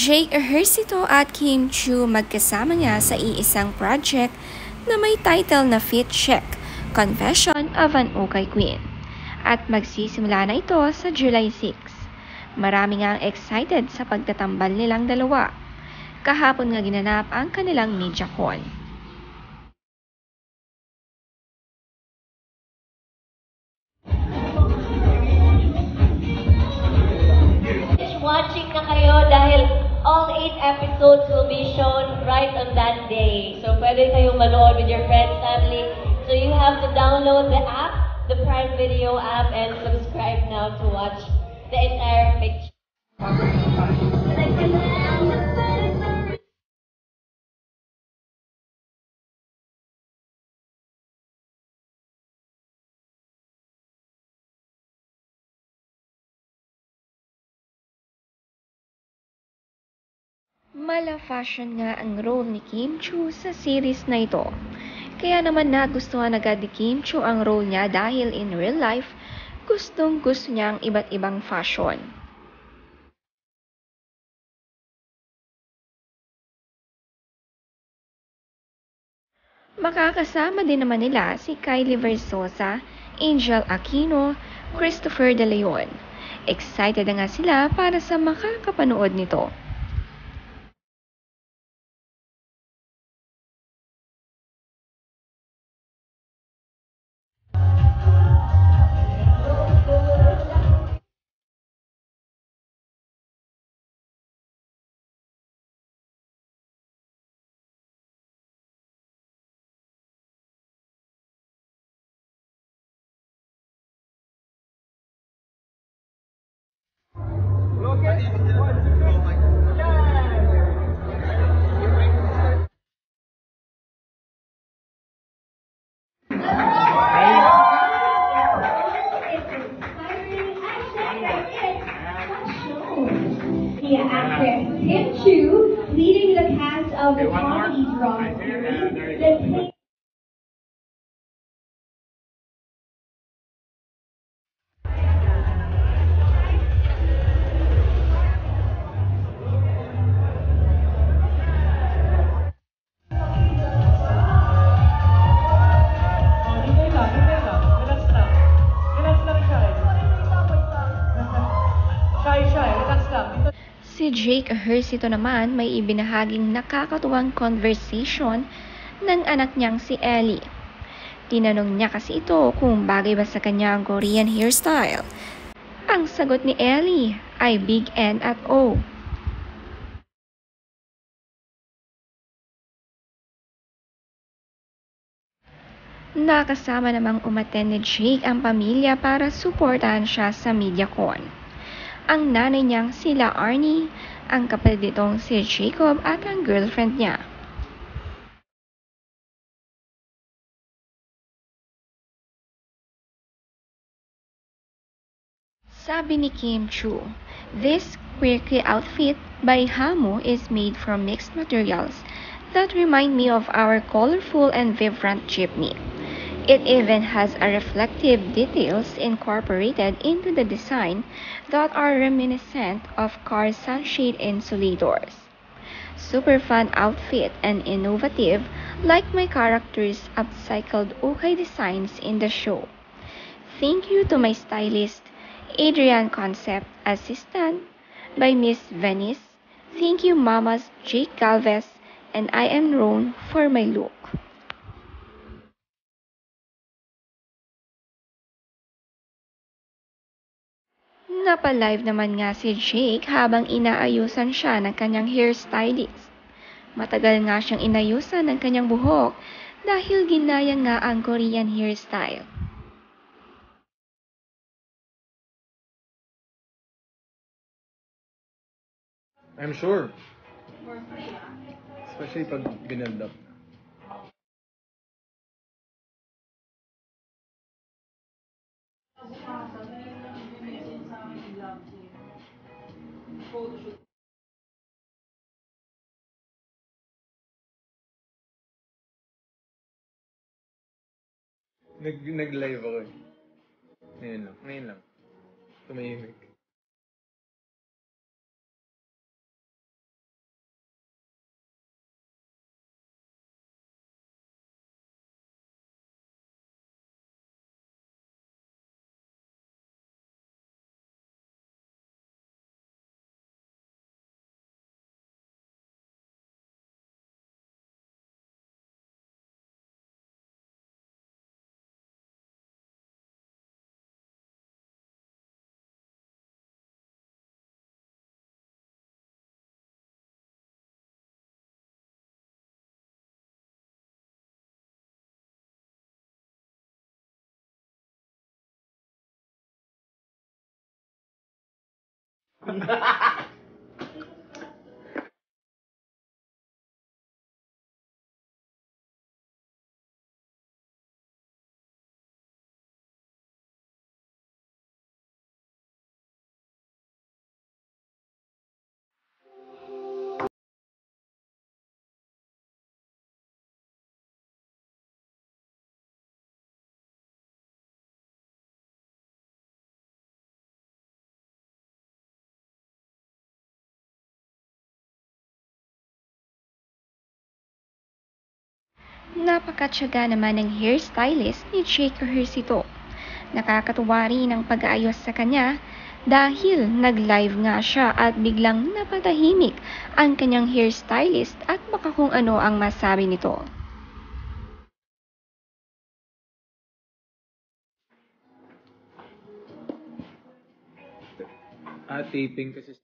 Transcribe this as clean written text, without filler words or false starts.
Jake Ejercito at Kim Chu magkasama nga sa iisang project na may title na Fit Check, Confession of an Okay Queen. At magsisimula na ito sa July 6. Marami nga excited sa pagtatambal nilang dalawa. Kahapon nga ginanap ang kanilang media con. Watching na kayo dahil all 8 episodes will be shown right on that day. So pwede kayong manood with your friends, family. So you have to download the app, the Prime Video app, and subscribe now to watch the entire picture. Mala-fashion nga ang role ni Kim Chu sa series na ito. Kaya naman nagustuhan agad ni Kim Chu ang role niya dahil in real life, gustong-gusto niya ang iba't ibang fashion. Makakasama din naman nila si Kylie Versosa, Angel Aquino, Christopher De Leon. Excited na nga sila para sa makakapanood nito. The actress Kim Chu leading the cast of the comedy drama series The Si Jake Ejercito naman may ibinahaging nakakatuwang conversation ng anak niyang si Ellie. Tinanong niya kasi ito kung bagay ba sa kanya ang Korean hairstyle. Ang sagot ni Ellie ay Big N at O. Nakasama namang umattend ni Jake ang pamilya para suportahan siya sa MediaCon. Ang nanay niyang sila Arnie, ang kapatid nitong si Jacob at ang girlfriend niya. Sabi ni Kim Chu, this quirky outfit by Hamu is made from mixed materials that remind me of our colorful and vibrant jeepney. It even has a reflective details incorporated into the design that are reminiscent of car sunshade insulators. Super fun outfit and innovative like my character's upcycled ukay designs in the show. Thank you to my stylist, Adrian Concept Assistant by Miss Venice. Thank you Mamas Jake Galvez and I am Ron for my look. Napalive naman nga si Jake habang inaayusan siya ng kanyang hairstylist. Matagal nga siyang inayusan ng kanyang buhok dahil ginaya nga ang Korean hairstyle. I'm sure. Especially pag binuild up. Nag-live ako eh. Ngayon lang. Tumahimik. Napakatyaga naman ng hairstylist ni Jake Ejercito. Nakakatuwa rin ang pag-aayos sa kanya dahil nag-live nga siya at biglang napatahimik ang kanyang hairstylist at baka kung ano ang masabi nito. Taping kasi